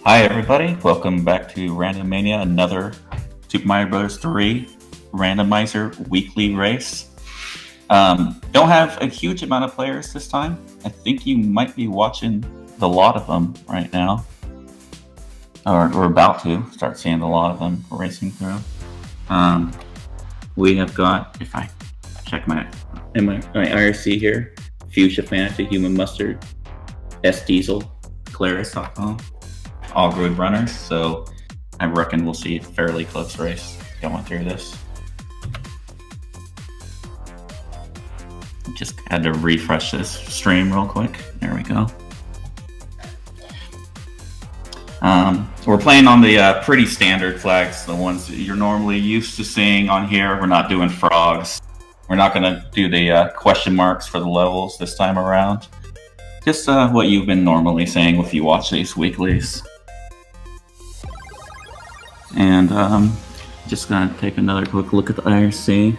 Hi everybody, welcome back to Random Mania, another Super Mario Bros. 3 randomizer weekly race. Don't have a huge amount of players this time. I think you might be watching the lot of them right now. Or we're about to start seeing a lot of them racing through. We have got, if I check my IRC here, Fuchsia Fantasy, Human Mustard, S Diesel, Claris.com. All good runners, so I reckon we'll see a fairly close race going through this. Just had to refresh this stream real quick. There we go. We're playing on the pretty standard flags, the ones that you're normally used to seeing on here. We're not doing frogs. We're not going to do the question marks for the levels this time around. Just what you've been normally saying if you watch these weeklies. And just gonna take another quick look at the IRC.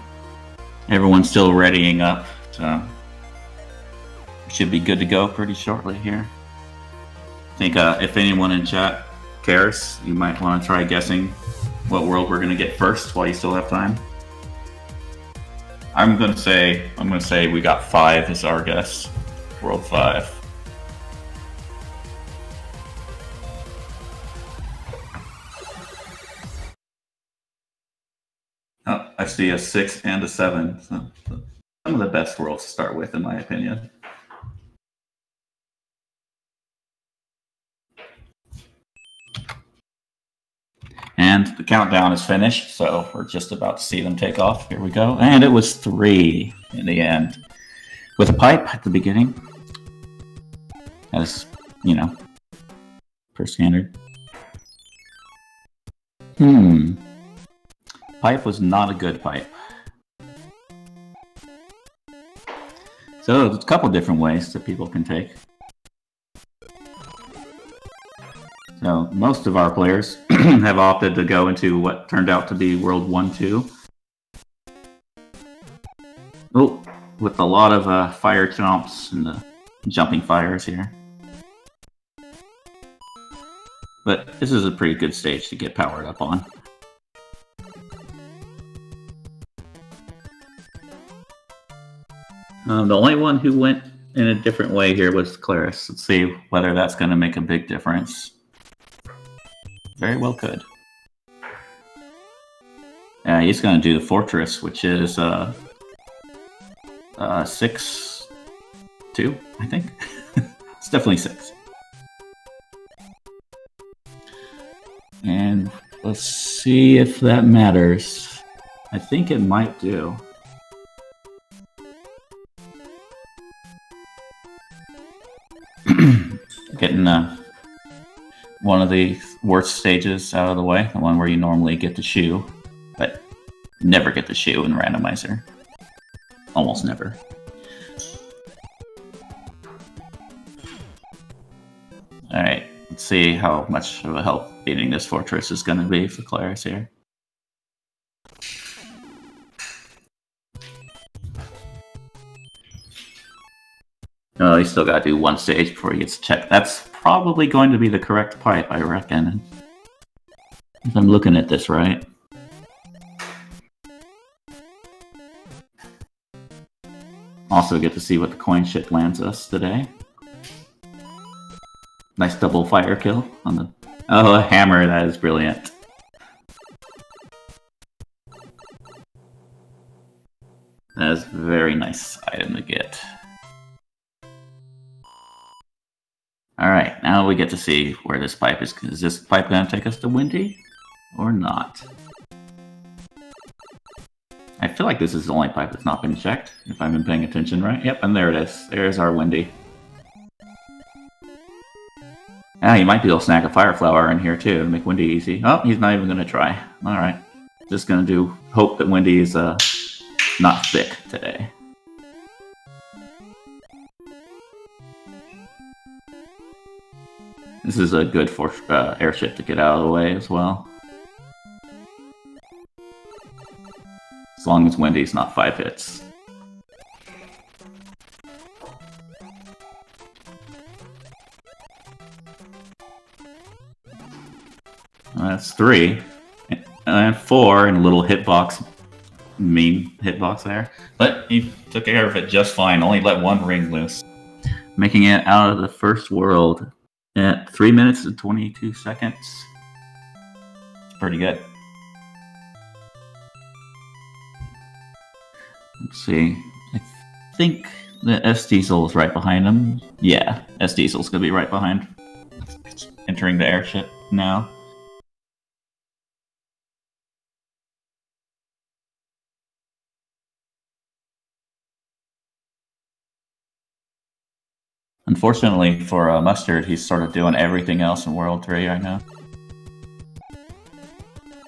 Everyone's still readying up, so should be good to go pretty shortly here. I think if anyone in chat cares, you might want to try guessing what world we're gonna get first while you still have time. I'm gonna say we got 5 as our guess. World 5. Oh, I see a 6 and a 7. So some of the best worlds to start with, in my opinion. And the countdown is finished, so we're just about to see them take off. Here we go. And it was 3 in the end. With a pipe at the beginning. As, you know, per standard. Pipe was not a good pipe. So there's a couple different ways that people can take. So most of our players have opted to go into what turned out to be World 1-2. Oh, with a lot of fire jumps and the jumping fires here. But this is a pretty good stage to get powered up on. The only one who went in a different way here was Claris. Let's see whether that's going to make a big difference. Very well could. He's going to do the Fortress, which is 6-2, I think. It's definitely 6. And let's see if that matters. I think it might do. Getting one of the worst stages out of the way, the one where you normally get the shoe, but never get the shoe in randomizer. Almost never. Alright, let's see how much of a help beating this Fortress is going to be for Claris here. Oh, he's still got to do one stage before he gets checked. That's probably going to be the correct pipe, I reckon. If I'm looking at this right. Also get to see what the coin ship lands us today. Nice double fire kill on the... Oh, a hammer, that is brilliant. That is a very nice item to get. Alright, now we get to see where this pipe is. Is this pipe going to take us to Windy? Or not? I feel like this is the only pipe that's not been checked, if I've been paying attention right. Yep, and there it is. There's our Windy. Ah, you might be able to snag a Fire Flower in here too, to make Windy easy. Oh, he's not even going to try. Alright. Just going to hope that Windy is not thick today. This is a good airship to get out of the way as well. As long as Windy's not 5 hits. That's 3. And 4 in a little hitbox. Mean hitbox there. But he took care of it just fine. Only let 1 ring loose. Making it out of the first world at 3 minutes and 22 seconds. It's pretty good. Let's see. I think the S Diesel is right behind him. Yeah, S Diesel's gonna be right behind. It's entering the airship now. Unfortunately for Mustard, he's sort of doing everything else in World 3 right now.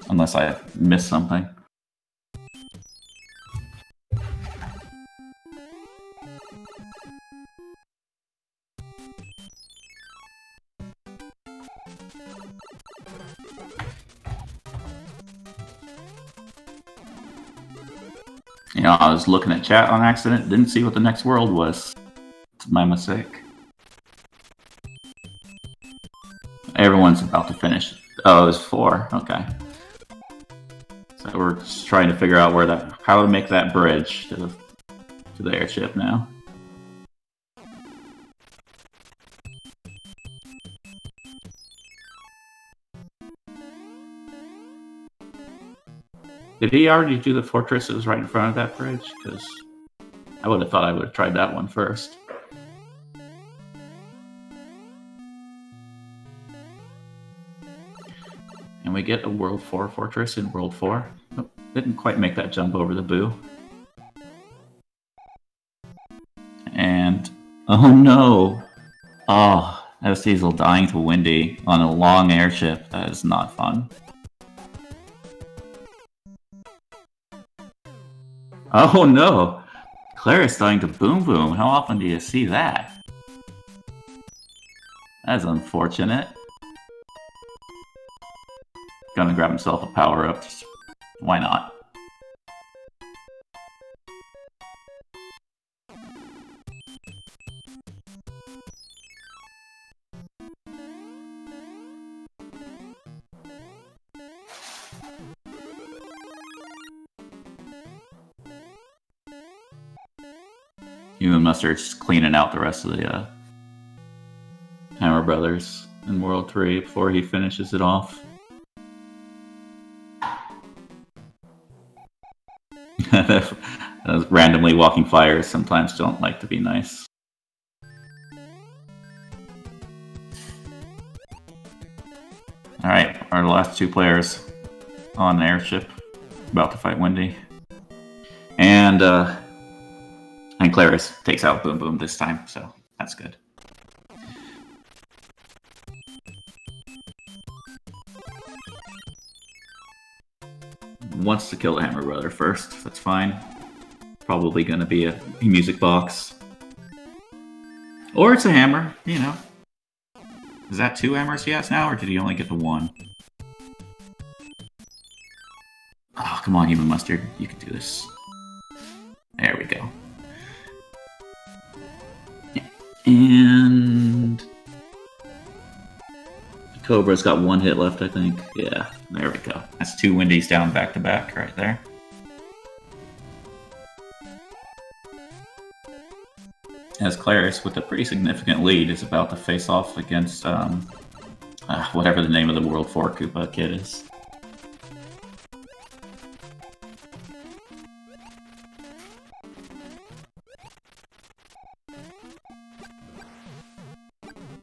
Unless I missed something. You know, I was looking at chat on accident, didn't see what the next world was. It's my mistake. Everyone's about to finish. Oh, it was 4. Okay. So we're just trying to figure out where how to make that bridge to the airship now. Did he already do the fortresses right in front of that bridge? Because I would have thought I would have tried that one first. And we get a World 4 fortress in World 4. Oh, didn't quite make that jump over the boo. And... oh no! Oh, S Diesel dying to Windy on a long airship. That is not fun. Oh no! Claris dying to Boom Boom. How often do you see that? That's unfortunate. Gonna grab himself a power-up. Why not? You and Mustard just cleaning out the rest of the Hammer Brothers in World 3 before he finishes it off. Those randomly walking fires sometimes don't like to be nice. Alright, our last 2 players on the airship about to fight Windy. And Claris takes out Boom Boom this time, so that's good. Wants to kill the Hammer Brother first, that's fine. Probably gonna be a music box. Or it's a hammer, you know. Is that 2 hammers he has now, or did he only get the 1? Oh, come on, Human Mustard. You can do this. There we go. And... Cobra's got 1 hit left, I think. Yeah, there we go. That's 2 Windies down back to back right there. As Claris, with a pretty significant lead, is about to face off against whatever the name of the World 4 Koopa kid is.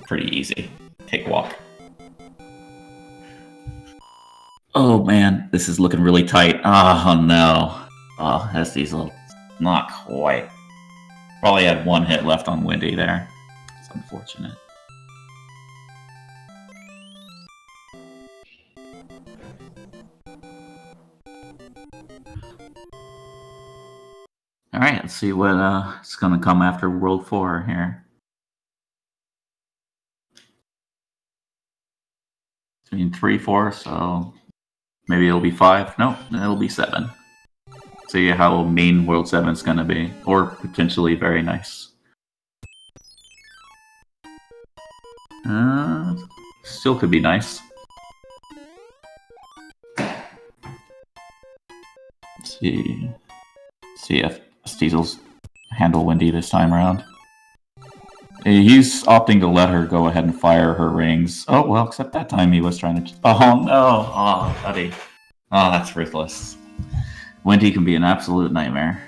Pretty easy. Cakewalk. Oh man, this is looking really tight. Oh no. Oh, S Diesel. Not quite. Probably had 1 hit left on Windy there. It's unfortunate. Alright, let's see what is going to come after World 4 here. I mean 3, 4, so maybe it'll be 5. No, it'll be 7. See how mean World 7 is going to be, or potentially very nice. Still could be nice. See if Steezel's handle Wendy this time around. He's opting to let her go ahead and fire her rings. Oh, well, except that time he was trying to... Oh, no! Oh, buddy. Oh, that's ruthless. Wendy can be an absolute nightmare.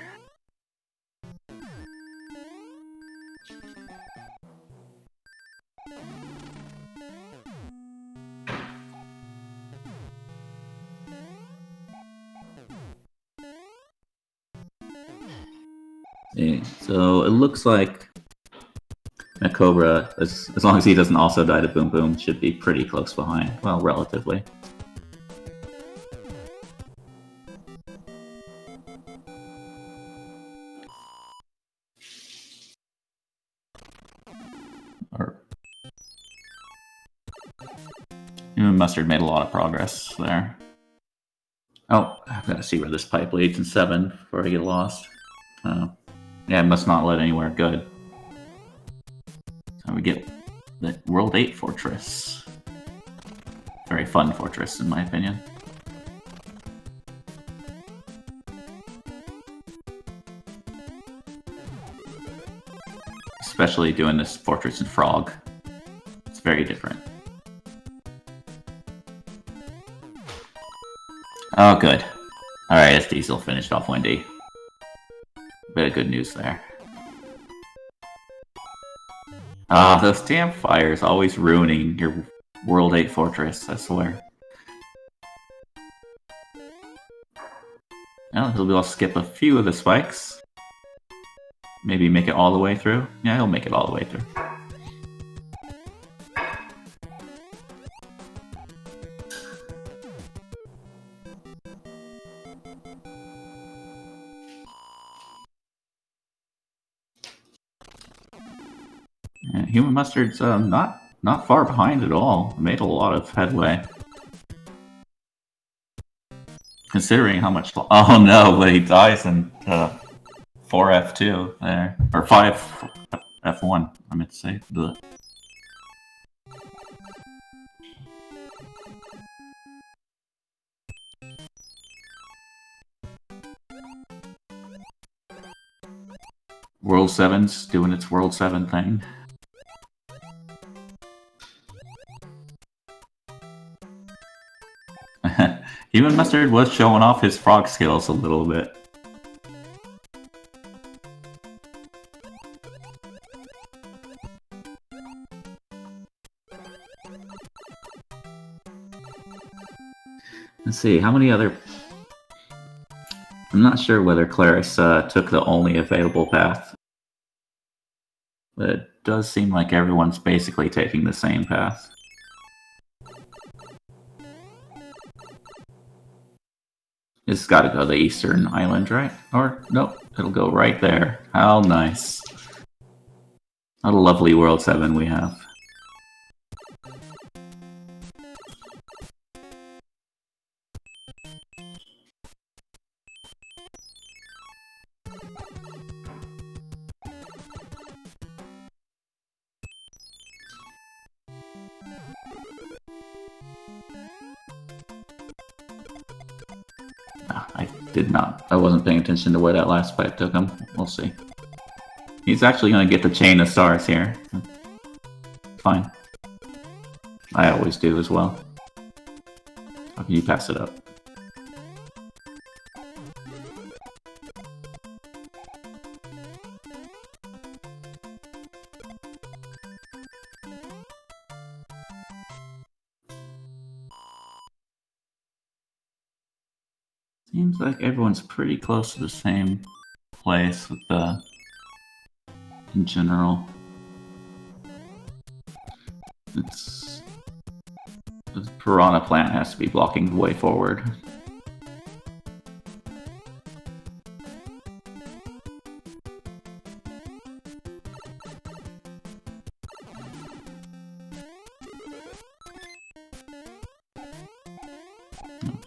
Yeah, so it looks like Cobra, as long as he doesn't also die to Boom Boom, should be pretty close behind. Well, relatively. Mustard made a lot of progress there. Oh, I've got to see where this pipe leads in 7 before I get lost. Yeah, I must not let anywhere good. So we get the World 8 Fortress. Very fun fortress, in my opinion. Especially doing this fortress in Frog. It's very different. Oh, good. Alright, Steezel finished off Wendy. Bit of good news there. Ah, those damn fires always ruining your World 8 fortress, I swear. Well, he'll be able to skip a few of the spikes. Maybe make it all the way through. Yeah, he'll make it all the way through. Human Mustard's not far behind at all. Made a lot of headway. Considering how much... Oh no, but he dies in 4F2 there. Or 5F1, I meant to say. Blech. World 7's doing its World 7 thing. Human Mustard was showing off his frog skills a little bit. Let's see, how many other... I'm not sure whether Claris took the only available path. But it does seem like everyone's basically taking the same path. It's gotta go the Eastern Island, right? Or, nope, it'll go right there. How nice. What a lovely World 7 we have. I wasn't paying attention to where that last pipe took him. We'll see. He's actually going to get the chain of stars here. Fine. I always do as well. How can you pass it up? Seems like everyone's pretty close to the same place with the... in general. It's... the Piranha Plant has to be blocking the way forward.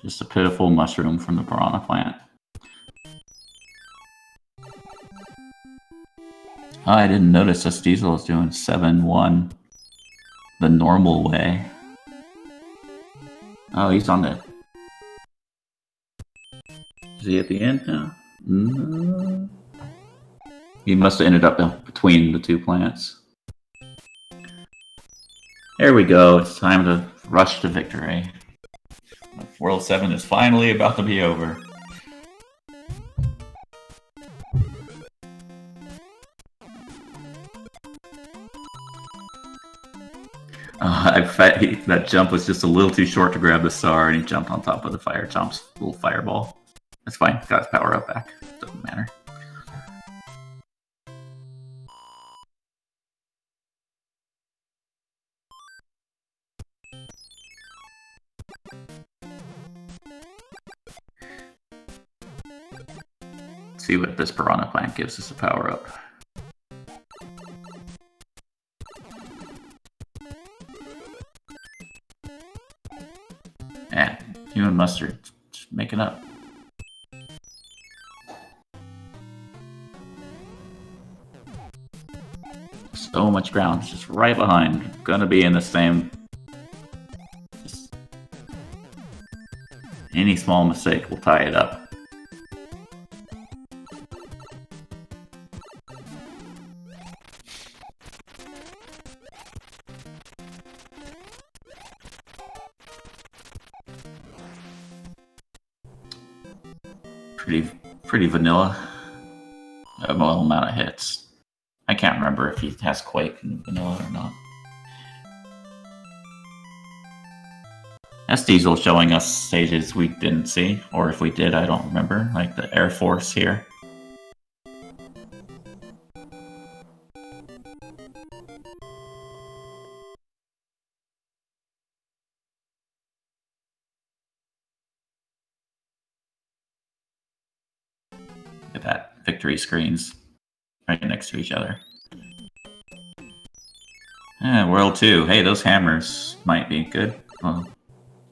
Just a pitiful mushroom from the Piranha Plant. Oh, I didn't notice that Steezel is doing 7-1 the normal way. Oh, he's on the... he at the end now? No. He must have ended up between the two plants. There we go. It's time to rush to victory. World 7 is finally about to be over. That jump was just a little too short to grab the star, and he jumped on top of the Fire Chomp's little fireball. That's fine. Got his power up back. Doesn't matter. Let's see what this Piranha Plant gives us a power up. Human Mustard, just making up. So much ground, just right behind. Gonna be in the same. Just any small mistake will tie it up. Pretty vanilla. A well amount of hits. I can't remember if he has Quake in vanilla or not. S-Diesel showing us stages we didn't see, or if we did, I don't remember, like the Air Force here. Look at that, victory screens right next to each other. World 2. Hey, those hammers might be good. Well,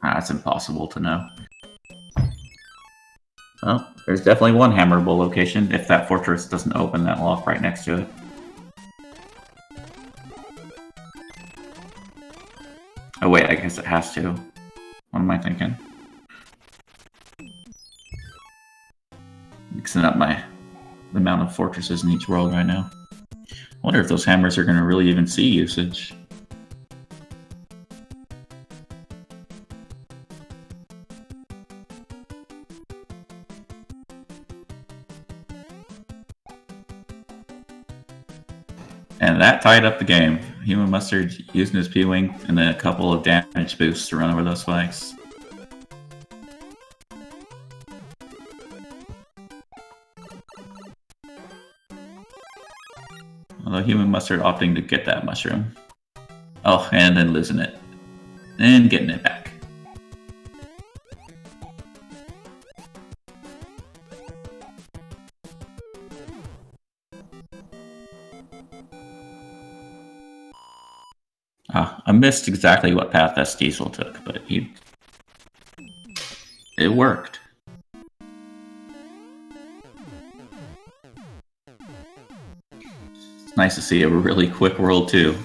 that's impossible to know. Well, there's definitely one hammerable location if that fortress doesn't open that lock right next to it. Oh wait, I guess it has to. What am I thinking? Mixing up the amount of fortresses in each world right now. I wonder if those hammers are going to really even see usage. And that tied up the game. Human Mustard using his P-Wing and then a couple of damage boosts to run over those spikes. Although Human Mustard opting to get that mushroom. Oh, and then losing it. And getting it back. I missed exactly what path S-Diesel took, but it worked. It's nice to see a really quick world too.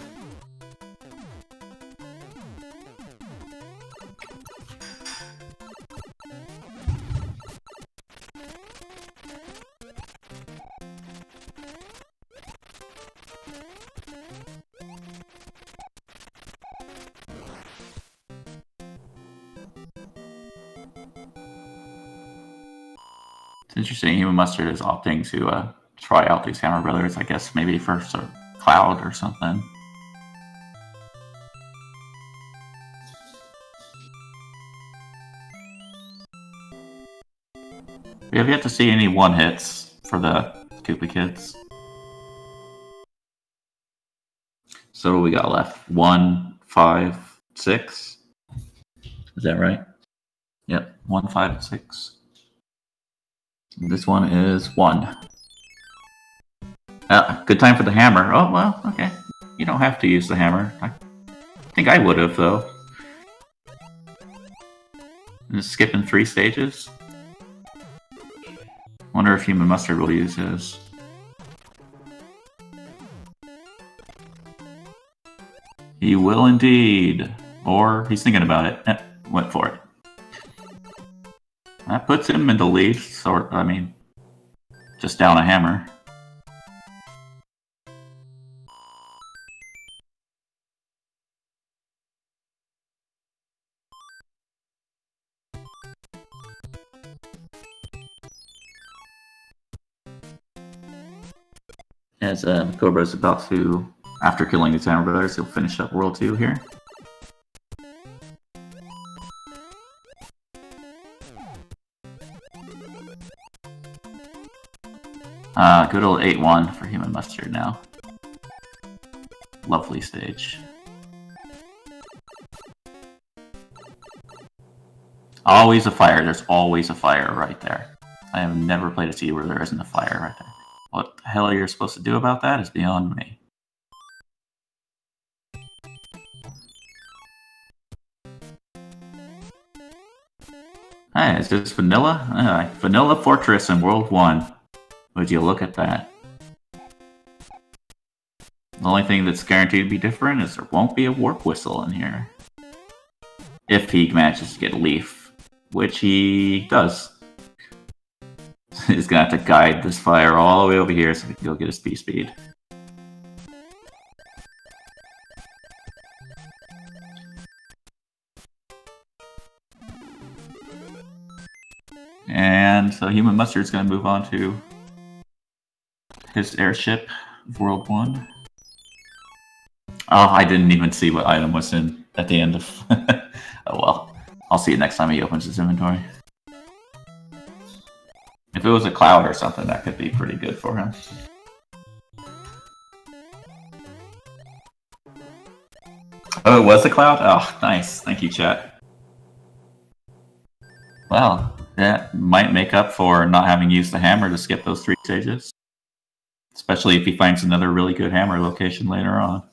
It's interesting, Human Mustard is opting to try out these Hammer Brothers, I guess maybe for sort of Cloud or something. We have yet to see any one-hits for the Koopa Kids. So what do we got left? 1, 5, 6? Is that right? Yep, 1, 5, and 6. This one is 1. Good time for the hammer. Oh, well, okay. You don't have to use the hammer. I think I would have, though. Just skipping 3 stages. Wonder if Human Mustard will use his. He will indeed. Or he's thinking about it. Went for it. That puts him in the lead, I mean, just down a hammer. As Cobra's about to, after killing the Hammer Brothers, he'll finish up World 2 here. Good old 8-1 for Human Mustard now. Lovely stage. Always a fire. There's always a fire right there. I have never played a seed where there isn't a fire right there. What the hell you're supposed to do about that is beyond me. Hey, is this Vanilla? Vanilla Fortress in World 1. Would you look at that? The only thing that's guaranteed to be different is there won't be a Warp Whistle in here. If he manages to get a Leaf, which he does. He's gonna have to guide this fire all the way over here so he can go get his P-Speed. And so Human Mustard's gonna move on to his airship of World 1. Oh, I didn't even see what item was in at the end of... Oh well. I'll see it next time he opens his inventory. If it was a cloud or something, that could be pretty good for him. Oh, it was a cloud? Oh, nice. Thank you, chat. Well, that might make up for not having used the hammer to skip those 3 stages. Especially if he finds another really good hammer location later on.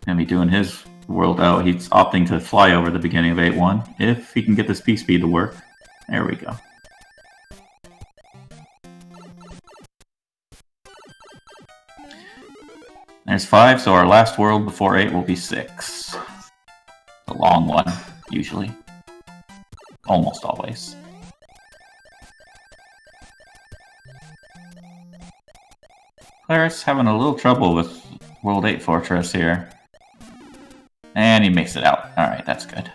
And be doing his world out. He's opting to fly over the beginning of 8-1 if he can get this P-Speed to work. There we go. There's 5, so our last world before 8 will be 6. The long one, usually. Almost always. Claris having a little trouble with World 8 Fortress here. And he makes it out. Alright, that's good.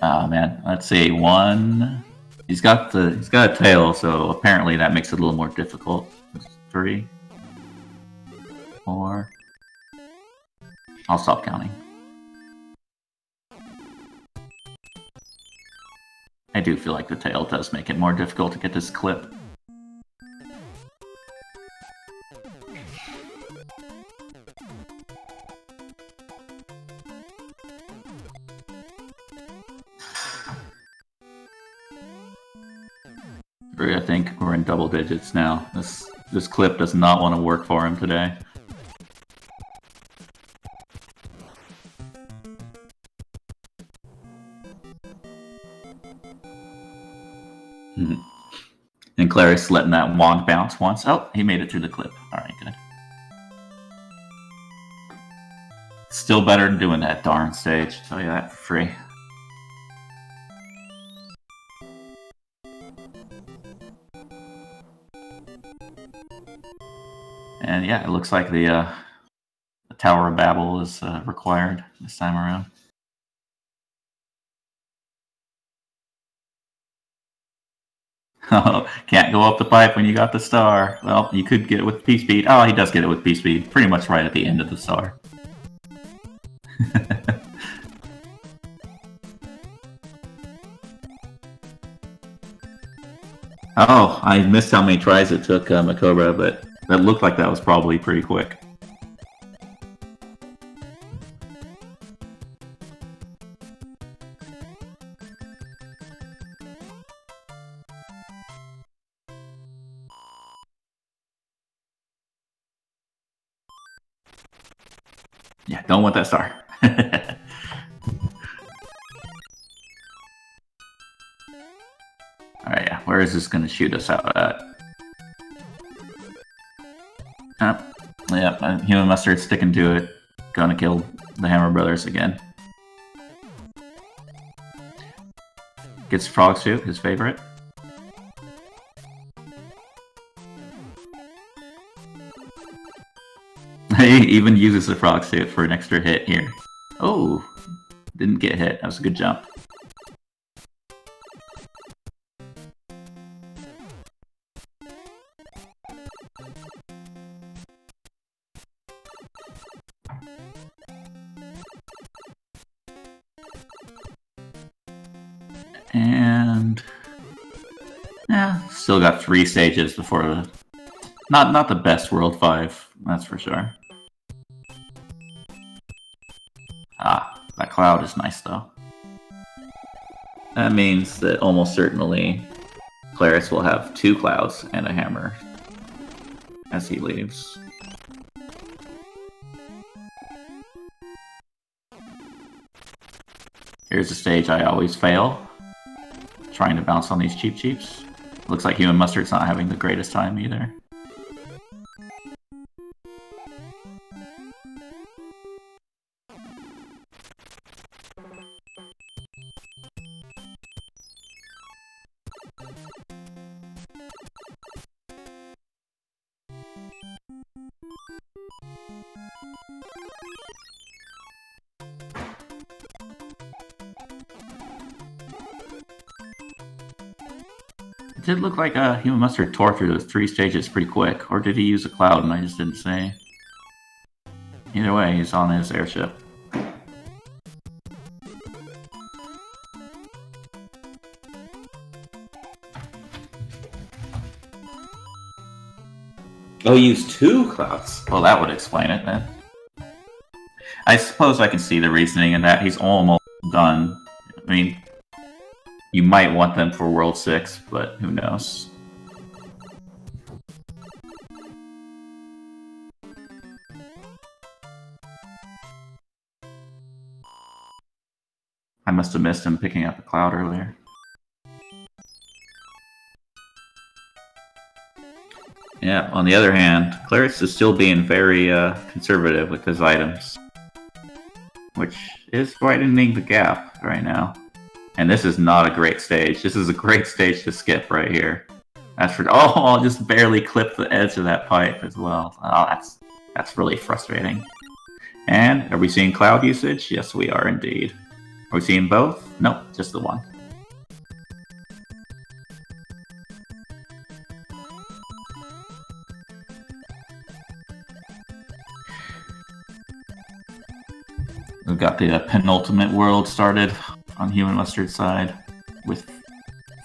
Oh man, let's see, 1. He's got a tail, so apparently that makes it a little more difficult. 3, 4. I'll stop counting. I do feel like the tail does make it more difficult to get this clip. I think we're in double digits now. This clip does not want to work for him today. And Claris letting that wand bounce once. Oh, he made it through the clip. Alright, good. Still better than doing that darn stage, I'll tell you that for free. And yeah, it looks like the Tower of Babel is required this time around. Oh, can't go up the pipe when you got the star. Well, you could get it with P-Speed. Oh, he does get it with P-Speed, pretty much right at the end of the star. Oh, I missed how many tries it took Makobra, but that looked like that was probably pretty quick. Yeah, don't want that star. Alright, yeah. Where is this going to shoot us out at? Yeah, Human Mustard sticking to it. Gonna kill the Hammer Brothers again. Gets Frog Suit, his favorite. He even uses the Frog Suit for an extra hit here. Oh, didn't get hit. That was a good jump. And yeah, still got 3 stages before the not the best World 5, that's for sure. Ah, that cloud is nice though. That means that almost certainly Claris will have 2 clouds and a hammer as he leaves. Here's a stage I always fail. Trying to bounce on these cheeps. Looks like Human Mustard's not having the greatest time either. It did look like Human Mustard tore through those 3 stages pretty quick, or did he use a cloud and I just didn't see? Either way, he's on his airship. Oh, he used 2 clouds? Well, that would explain it then. I suppose I can see the reasoning in that. He's almost done. I mean, you might want them for World 6, but who knows. I must have missed him picking up a cloud earlier. Yeah, on the other hand, Claris is still being very conservative with his items, which is widening the gap right now. And this is not a great stage. This is a great stage to skip right here. That's for I'll just barely clip the edge of that pipe as well. Oh, that's really frustrating. And are we seeing cloud usage? Yes, we are indeed. Are we seeing both? Nope, just the one. We've got the penultimate world started on Human Mustard's side with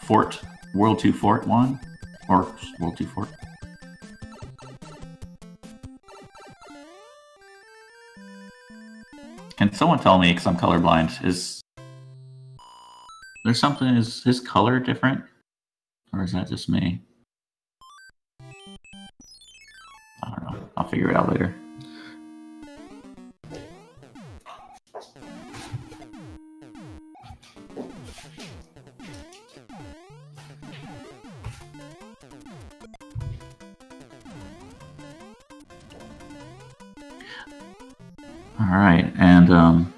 Fort, World 2 Fort 1, or World 2 Fort. Can someone tell me, because I'm colorblind, is there something, is his color different? Or is that just me? I don't know. I'll figure it out later. Alright, and I'm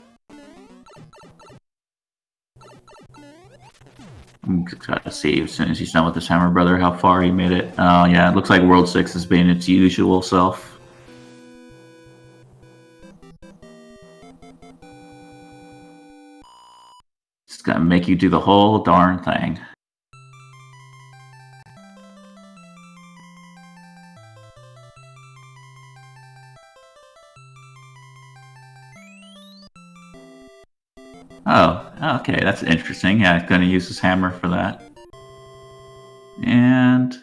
just gotta see as soon as he's done with this Hammer Brother how far he made it. Oh yeah, it looks like World 6 is being its usual self. It's gonna make you do the whole darn thing. Oh, okay, that's interesting. Yeah, I'm gonna use his hammer for that. And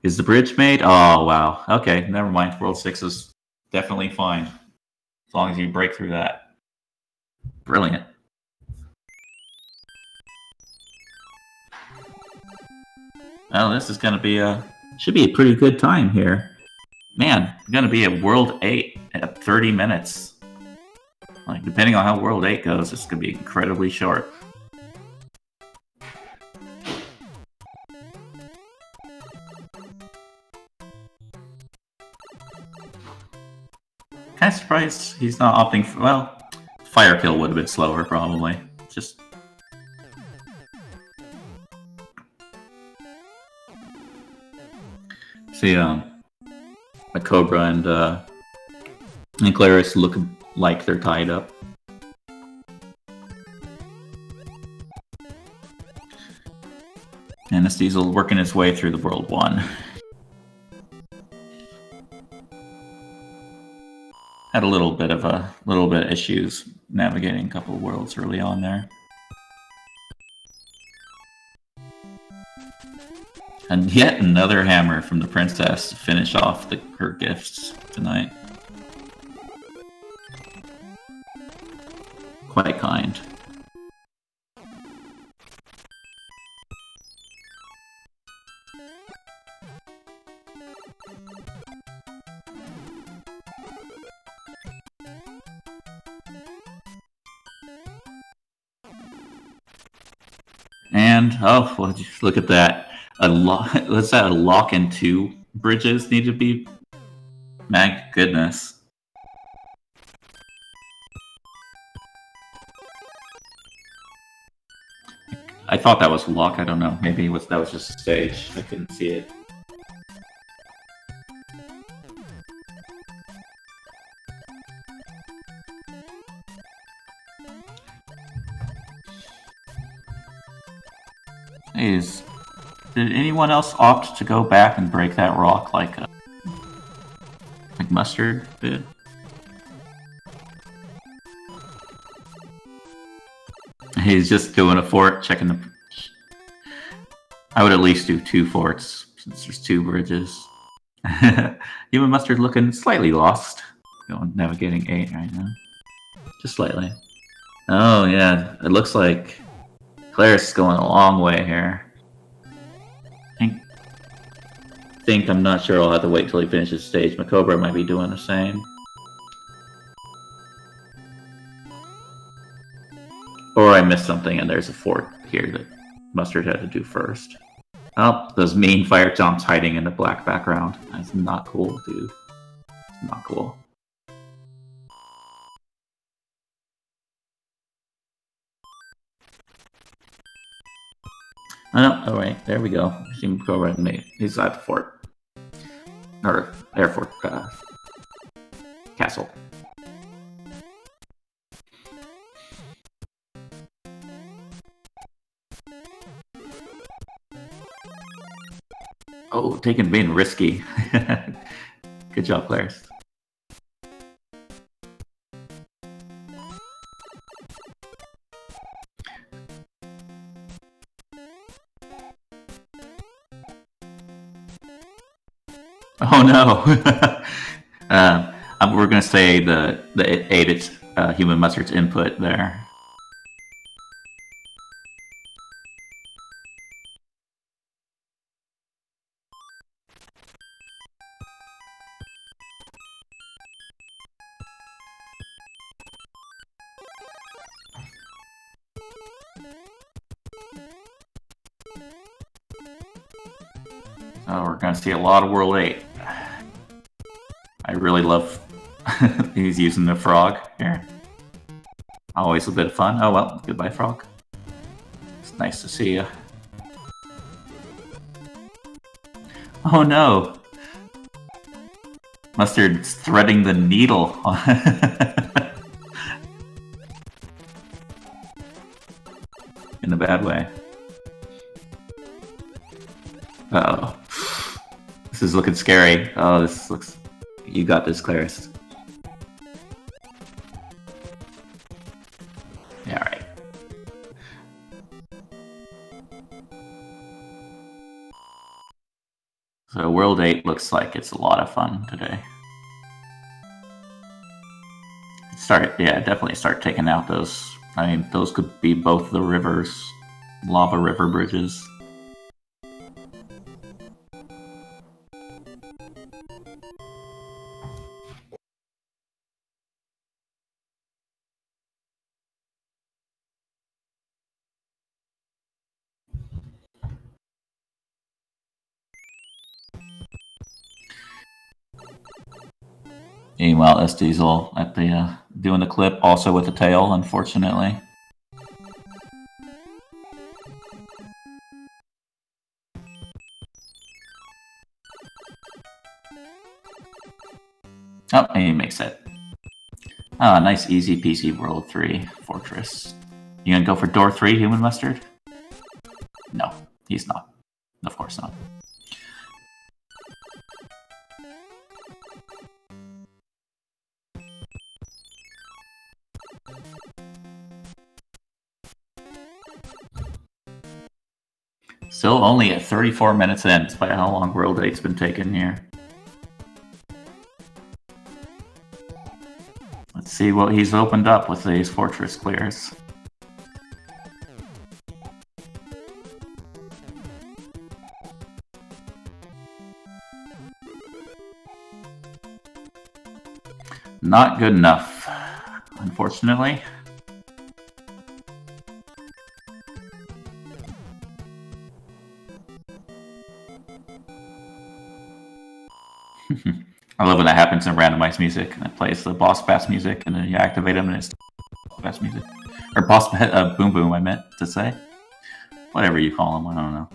is the bridge made? Oh, wow. Okay, never mind. World 6 is definitely fine. As long as you break through that. Brilliant. Well, this is gonna be should be a pretty good time here. Man, gonna be at World 8 at 30 minutes. Like, depending on how World 8 goes, it's going to be incredibly short. Kind of surprised he's not opting for... Well, Fire Kill would have been slower, probably. Just... See, the Cobra and Claris look like they're tied up. And Astiesel working his way through the World 1. Had a little bit of issues navigating a couple of worlds early on there. And yet another hammer from the princess to finish off her gifts tonight. Quite kind. And, oh, well, just look at that. Let's say a lock and 2 bridges need to be... My goodness. I thought that was a lock, I don't know. Maybe that was just a stage. I couldn't see it. Did anyone else opt to go back and break that rock like Mustard did? He's just doing a fort, checking the... I would at least do 2 forts, since there's 2 bridges. Human Mustard looking slightly lost. Navigating 8 right now. Just slightly. Oh yeah, it looks like Claris is going a long way here. I'm not sure I'll have to wait till he finishes stage. Macobra might be doing the same. Or I missed something and there's a fort here that Mustard had to do first. Oh, those mean fire jumps hiding in the black background. That's not cool, dude. Not cool. Oh no, alright, there we go. Macobra and me. He's at the fort. Or Air Fort Castle. Oh, being risky. Good job, Claris. Oh no! We're gonna say the aided Human Mustard's input there. Oh, we're gonna see a lot of World 8. I really love he's using the frog here. Always a bit of fun. Oh well, goodbye frog. It's nice to see you. Oh no! Mustard's threading the needle. In a bad way. Uh-oh. This is looking scary. Oh, this looks... You got this, Claris. Yeah, alright. So World 8 looks like it's a lot of fun today. Definitely start taking out those... I mean, those could be both the rivers, lava river bridges. Meanwhile, S Diesel at the doing the clip, also with the tail, unfortunately. Oh, and he makes it. Ah, nice easy peasy World 3 Fortress. You gonna go for door 3, Human Mustard? No, he's not. Of course not. Still only at 34 minutes in, despite how long World 8's been taken here. Let's see what he's opened up with these Fortress clears. Not good enough, unfortunately. I love when that happens in randomized music, and it plays the boss bass music, and then you activate him, and it's boss bass music. Or boss boom boom, I meant to say. Whatever you call him, I don't know.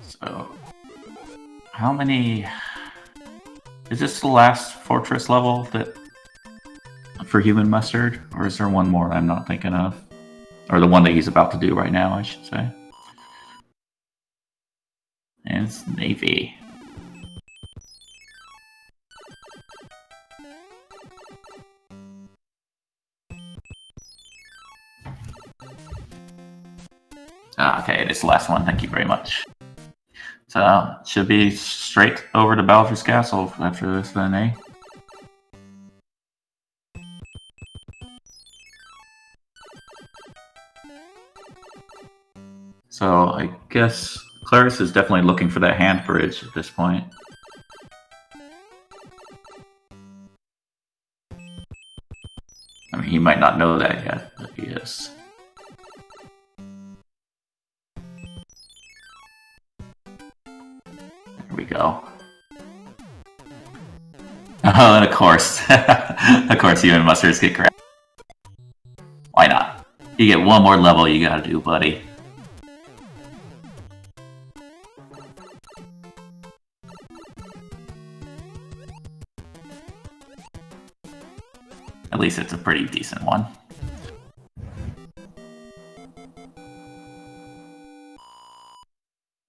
So, how many... Is this the last Fortress level that for Human Mustard? Or is there one more I'm not thinking of? Or the one that he's about to do right now, I should say. And it's Navy. Okay, it is the last one. Thank you very much. So, should be straight over to Bowser's Castle after this then, eh? So, I guess Claris is definitely looking for that hand bridge at this point. I mean, he might not know that yet, but he is. There we go. Oh, and of course, Human Mustards get grabbed. Why not? You get one more level you gotta do, buddy. At least it's a pretty decent one.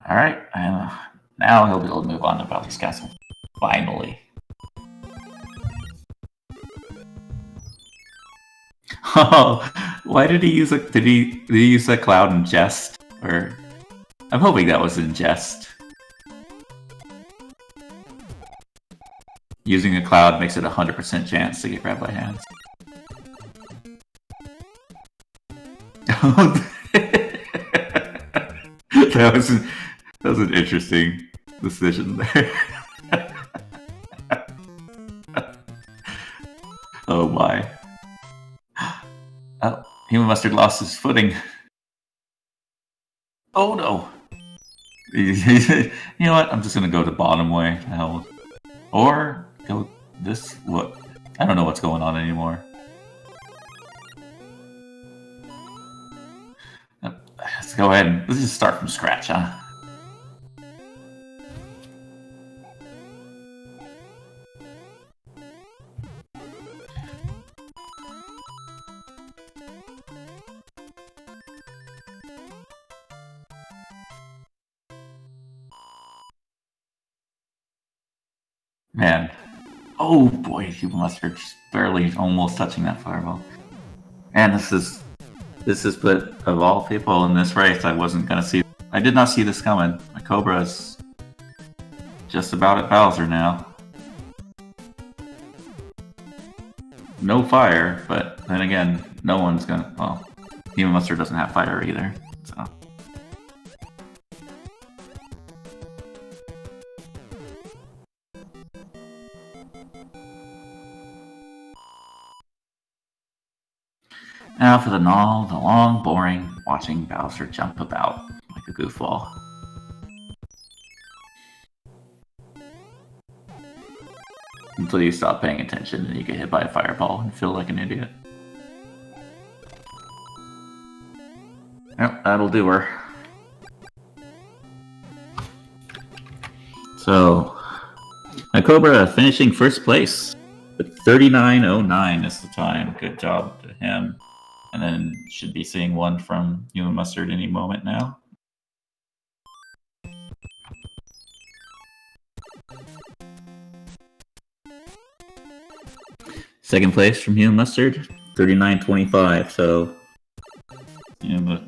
Alright, now he'll be able to move on to Bowser's Castle. Finally. Oh, why did he use a... Did he use that cloud in jest? Or... I'm hoping that was in jest. Using a cloud makes it a 100% chance to get grabbed by hands. That was an interesting decision there. Oh my. Oh, Human Mustard lost his footing. Oh no. You know what? I'm just gonna go the bottom way. Hell. Or go this. What? I don't know what's going on anymore. Let's go ahead and let's just start from scratch, huh? Man. Oh boy, Human Mustard just barely almost touching that fireball. And this is but of all people in this race, I wasn't gonna see. I did not see this coming. My Cobra's just about at Bowser now. No fire, but then again, no one's gonna. Well, Human Mustard doesn't have fire either, so. Now for the long, boring watching Bowser jump about like a goofball. Until you stop paying attention and you get hit by a fireball and feel like an idiot. Yep, that'll do her. So, Cobra finishing first place with 39.09 is the time. Good job to him. And then should be seeing one from you and Mustard any moment now. Second place from Hugh and Mustard, 39.25. So, you know,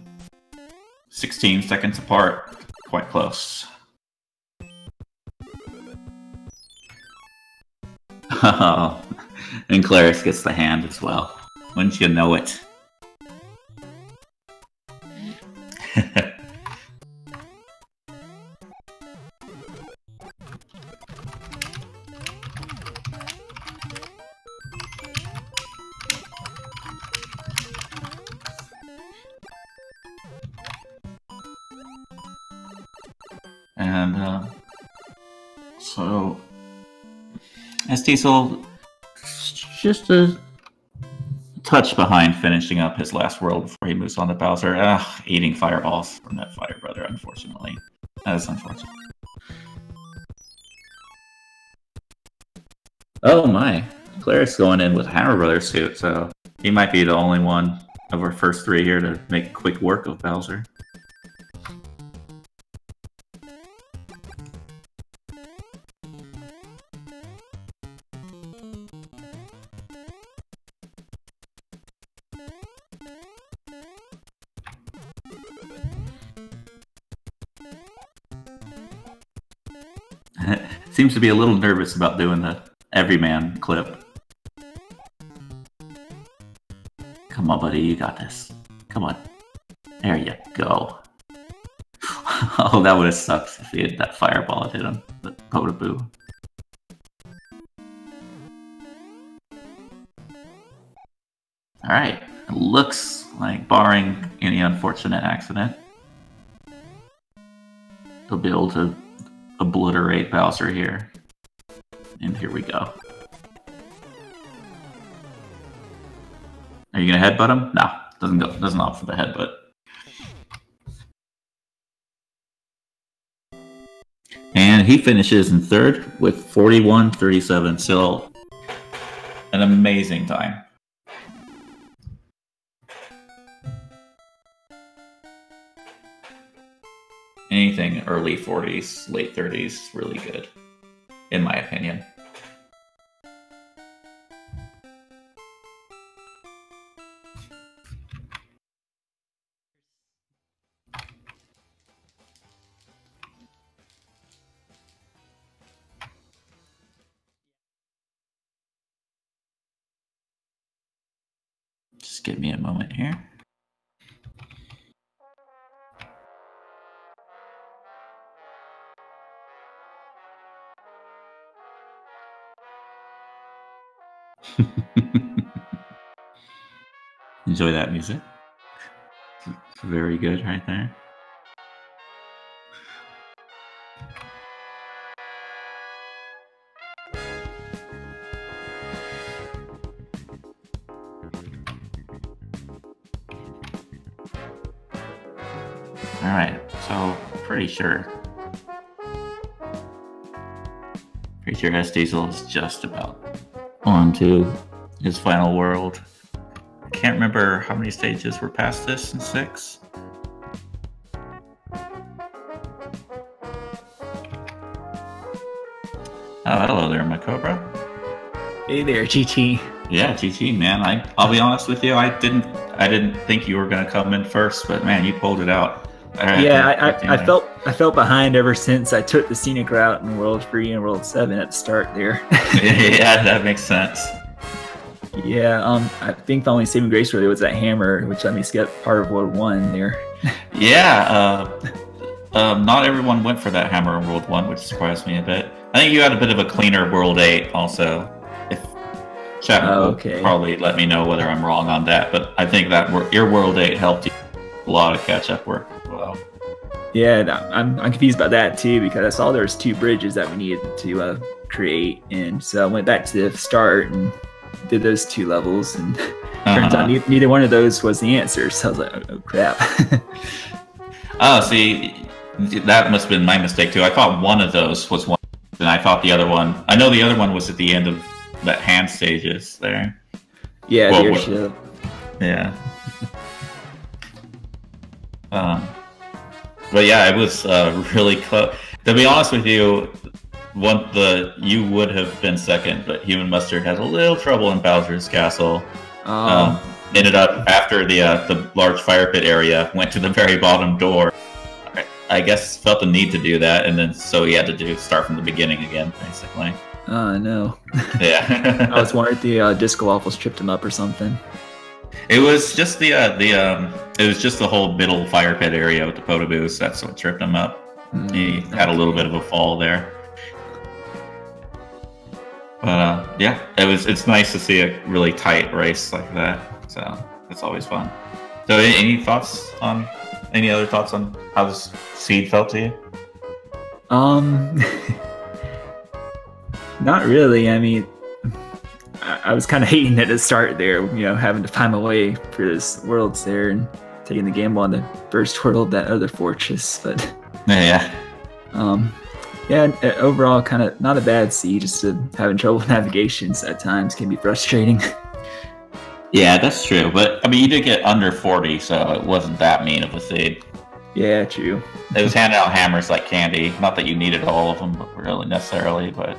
16 seconds apart, quite close. Oh, and Claris gets the hand as well. Wouldn't you know it? And so Estiesel just a touch behind finishing up his last world before he moves on to Bowser. Eating fireballs from that Fire Brother, unfortunately. That is unfortunate. Oh my, Claris going in with Hammer Brothers suit, so he might be the only one of our first three here to make quick work of Bowser. Seems to be a little nervous about doing the everyman clip. Come on, buddy, you got this. Come on. There you go. Oh, that would have sucked if he had that fireball hit him. But Potaboo. Alright. It looks like, barring any unfortunate accident, he'll be able to obliterate Bowser here. And here we go. Are you gonna headbutt him? No, doesn't opt for the headbutt. And he finishes in third with 41.37. Still an amazing time. Anything early 40s, late 30s, really good, in my opinion. Just give me a moment here. Enjoy that music. It's very good right there. Alright, so pretty sure Estiesel is just about on to his final world. I can't remember how many stages were past this in 6. Oh, hello there, my Cobra. Hey there, GT. Yeah, GT, man. I'll be honest with you. I didn't think you were gonna come in first, but man, you pulled it out. I felt behind ever since I took the scenic route in World 3 and World 7 at the start there. Yeah, that makes sense. Yeah, I think the only saving grace really was that hammer, which let me skip part of World 1 there. Yeah, not everyone went for that hammer in World 1, which surprised me a bit. I think you had a bit of a cleaner World 8 also. If Chat will probably let me know whether I'm wrong on that, but I think that your World 8 helped you a lot of catch-up work as well. Yeah, I'm confused about that too, because I saw there was 2 bridges that we needed to create, and so I went back to the start and did those 2 levels, and turns out neither one of those was the answer, so I was like, oh crap. Oh, see, that must have been my mistake too. I thought one of those was one, and I thought the other one, I know the other one was at the end of that hand stages there. Yeah, the airship. Yeah. But yeah, it was really close. To be honest with you, you would have been second, but Human Mustard had a little trouble in Bowser's Castle. Ended up after the large fire pit area, went to the very bottom door. I guess felt the need to do that, and then so he had to start from the beginning again, basically. Oh no. Yeah. I was wondering if the Disco Waffles tripped him up or something. It was just the whole middle fire pit area with the Podoboos. That's what tripped him up. He had a little bit of a fall there. But yeah, it's nice to see a really tight race like that. So it's always fun. So any other thoughts on how this seed felt to you? Not really. I mean, I was kind of hating at the start there, having to find my way for this worlds there and taking the gamble on the first world, that other fortress. But yeah, overall, kind of not a bad seed. Just having trouble with navigations at times can be frustrating. Yeah, that's true. But I mean, you did get under 40, so it wasn't that mean of a seed. Yeah, true. It was handing out hammers like candy. Not that you needed all of them, but really necessarily, but.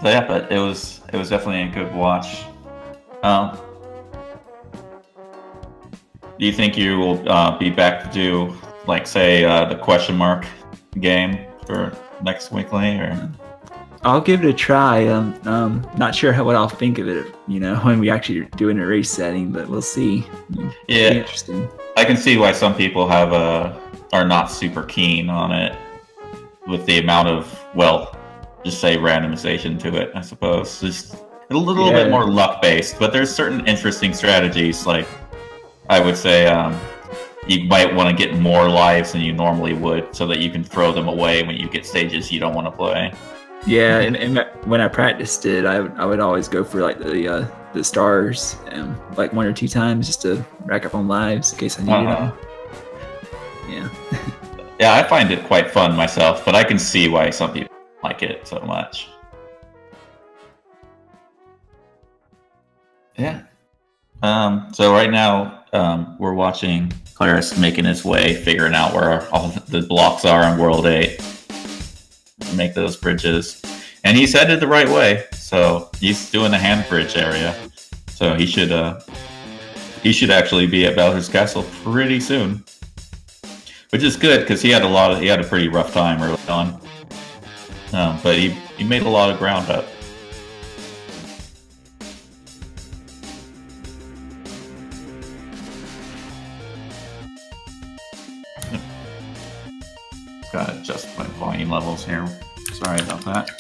So yeah, but it was definitely a good watch. Do you think you will be back to do, like, say, the question mark game for next weekly, or? I'll give it a try. Not sure what I'll think of it, when we actually do in a race setting, but we'll see. Yeah, interesting. I can see why some people are not super keen on it, with the amount of, well, just say randomization to it, I suppose. Just a little bit more luck-based, but there's certain interesting strategies, like, I would say, you might want to get more lives than you normally would, so that you can throw them away when you get stages you don't want to play. Yeah, and when I practiced it, I would always go for like the stars, like 1 or 2 times, just to rack up on lives in case I needed them. Yeah. Yeah, I find it quite fun myself, but I can see why some people like it so much. Yeah. So right now, we're watching Claris making his way, figuring out where all the blocks are in World 8. Make those bridges, and he's headed the right way. So he's doing the hand bridge area. So he should actually be at Bowser's Castle pretty soon, which is good because he had a pretty rough time early on. But he made a lot of ground up. Gotta adjust my volume levels here. Sorry about that.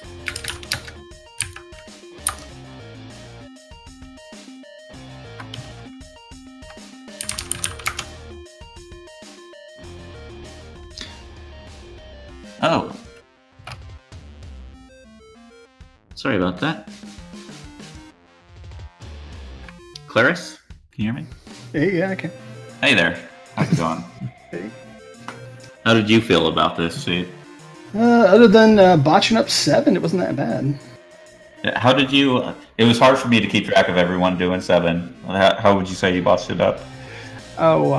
Oh. Sorry about that. Claris, can you hear me? Hey, yeah, I can. Hey there. How's it going? Hey. How did you feel about this seed? Other than botching up 7, it wasn't that bad. How did you? It was hard for me to keep track of everyone doing 7. How would you say you botched it up? Oh,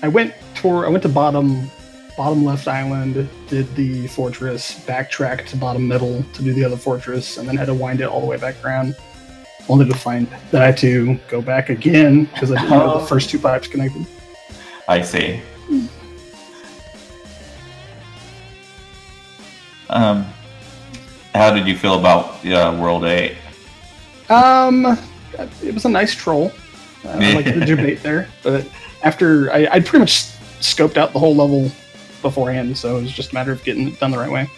I went to bottom left island, did the fortress, backtracked to bottom middle to do the other fortress, and then had to wind it all the way back around. Only to find that I had to go back again because I didn't know the first 2 pipes connected. I see. How did you feel about World 8? It was a nice troll. I like the debate there, but after I'd pretty much scoped out the whole level beforehand, so it was just a matter of getting it done the right way.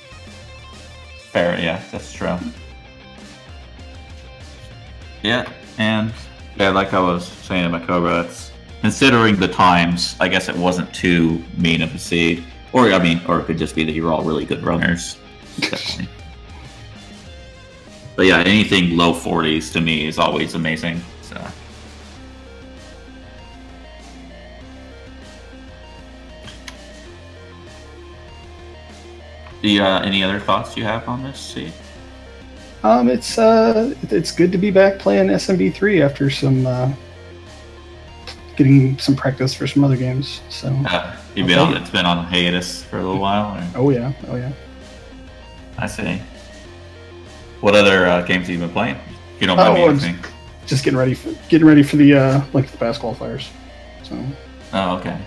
Fair, yeah, that's true. Yeah, and yeah, like I was saying about Cobra, it's considering the times, I guess it wasn't too mean of a seed. Or I mean, or it could just be that you're all really good runners. Definitely. But yeah, anything low 40s to me is always amazing. So. Any other thoughts you have on this seed? It's good to be back playing SMB3 after some getting some practice for some other games. So it's been on hiatus for a little while. Or? Oh yeah. I see. What other games have you been playing? If you don't mind me asking. Just getting ready for the the past qualifiers. So. Oh, okay.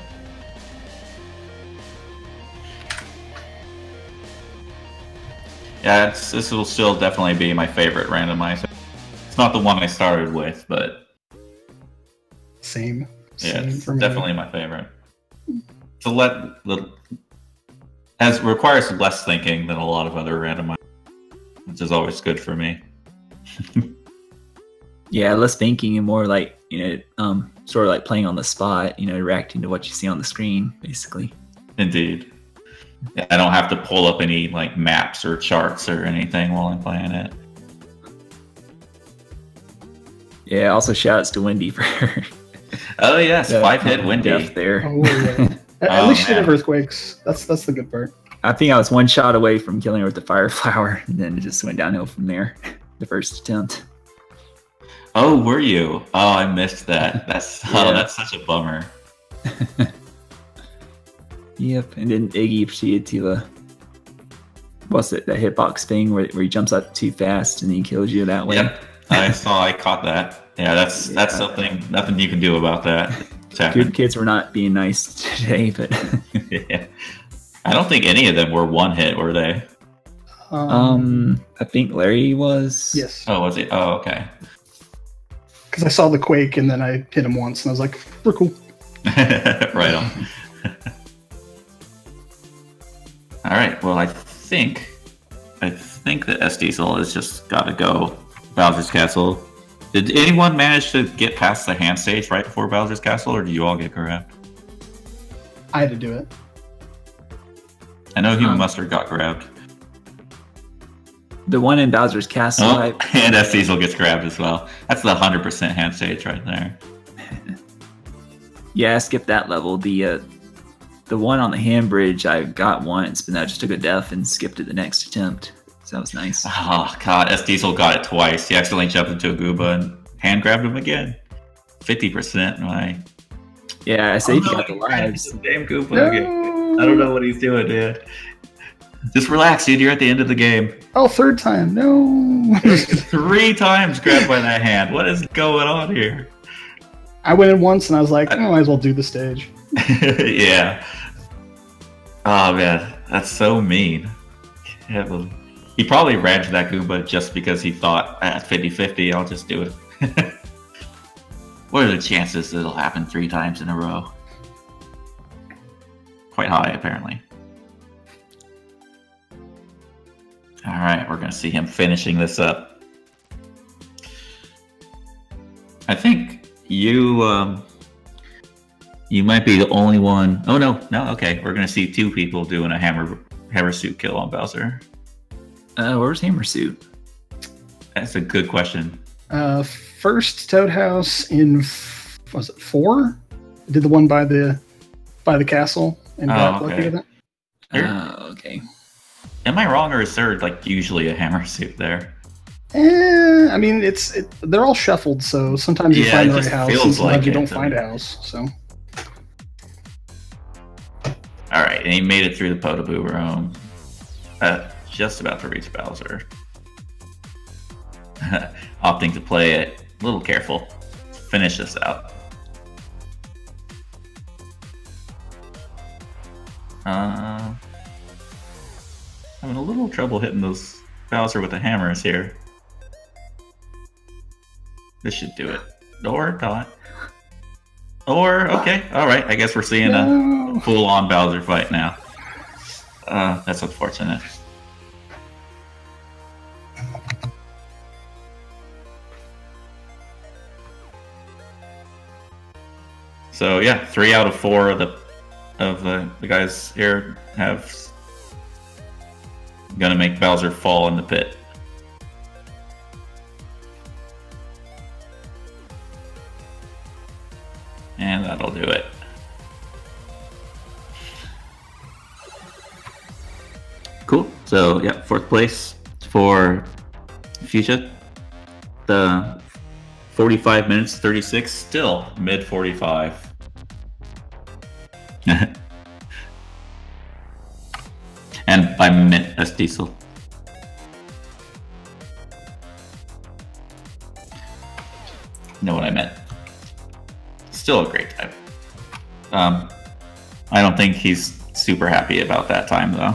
Yeah, this will still definitely be my favorite randomizer. It's not the one I started with, but same it's for me. Definitely my favorite. Requires less thinking than a lot of other randomizers, which is always good for me. Yeah, less thinking and more like, sort of like playing on the spot, reacting to what you see on the screen, basically. Indeed. Yeah, I don't have to pull up any like maps or charts or anything while I'm playing it. Yeah, also shouts to Wendy for oh yes, 5-hit Wendy there. Oh, yeah. At least she did have earthquakes. That's the good part. I think I was one shot away from killing her with the fire flower, and then it just went downhill from there. The first attempt. Oh, were you? Oh, I missed that. That's such a bummer. Yep, and then Iggy proceeded to what's it? That hitbox thing where he jumps up too fast and he kills you that way. Yep, I caught that. Yeah, that's something. Nothing you can do about that. Good kids were not being nice today, but yeah. I don't think any of them were one hit, were they? I think Larry was. Yes. Oh, was he? Oh, okay. Because I saw the quake and then I hit him once and I was like, we're cool. Right on. All right. Well, I think that S-Diesel has just got to go Bowser's Castle. Did anyone manage to get past the hand stage right before Bowser's Castle, or do you all get grabbed? I had to do it. I know Human Mustard got grabbed. The one in Bowser's Castle. And S-Diesel gets grabbed as well. That's the 100% hand stage right there. Yeah, I skipped that level. The one on the hand bridge I got once, but I just took a death and skipped it the next attempt. So that was nice. Oh god, S-Diesel got it twice. He accidentally jumped into a Gooba and hand grabbed him again. 50%. Right? Yeah, I saved he got the lives. Damn Gooba again. I don't know what he's doing, dude. Just relax, dude. You're at the end of the game. Oh, third time. No. 3 times grabbed by that hand. What is going on here? I went in once and I was like, I might as well do the stage. Yeah. Oh, man. That's so mean. He probably ran to that Goomba just because he thought, at 50-50, I'll just do it. What are the chances that it'll happen 3 times in a row? Quite high, apparently. Alright, we're going to see him finishing this up. I think you might be the only one. Oh, no, okay. We're going to see 2 people doing a hammer suit kill on Bowser. Where's Hammer Suit? That's a good question. First Toad House in, was it 4? I did the one by the castle and got lucky with that. Okay. Am I wrong, or is there like usually a hammer suit there? I mean, they're all shuffled, so sometimes you find the right house, and sometimes you don't find a house. So. All right, and he made it through the Podoboo room. Just about to reach Bowser. Opting to play it a little careful. Finish this out. Having a little trouble hitting those Bowser with the hammers here. This should do it. Or not. Or, okay, alright, I guess we're seeing a full-on Bowser fight now. That's unfortunate. So yeah, 3 out of 4 of the guys here have gonna make Bowser fall in the pit. And that'll do it. Cool. So yeah, 4th place for Fuchsia. The 45 minutes 36, still mid 45. And by minute, that's Diesel. Know what I meant. Still a great time. I don't think he's super happy about that time though.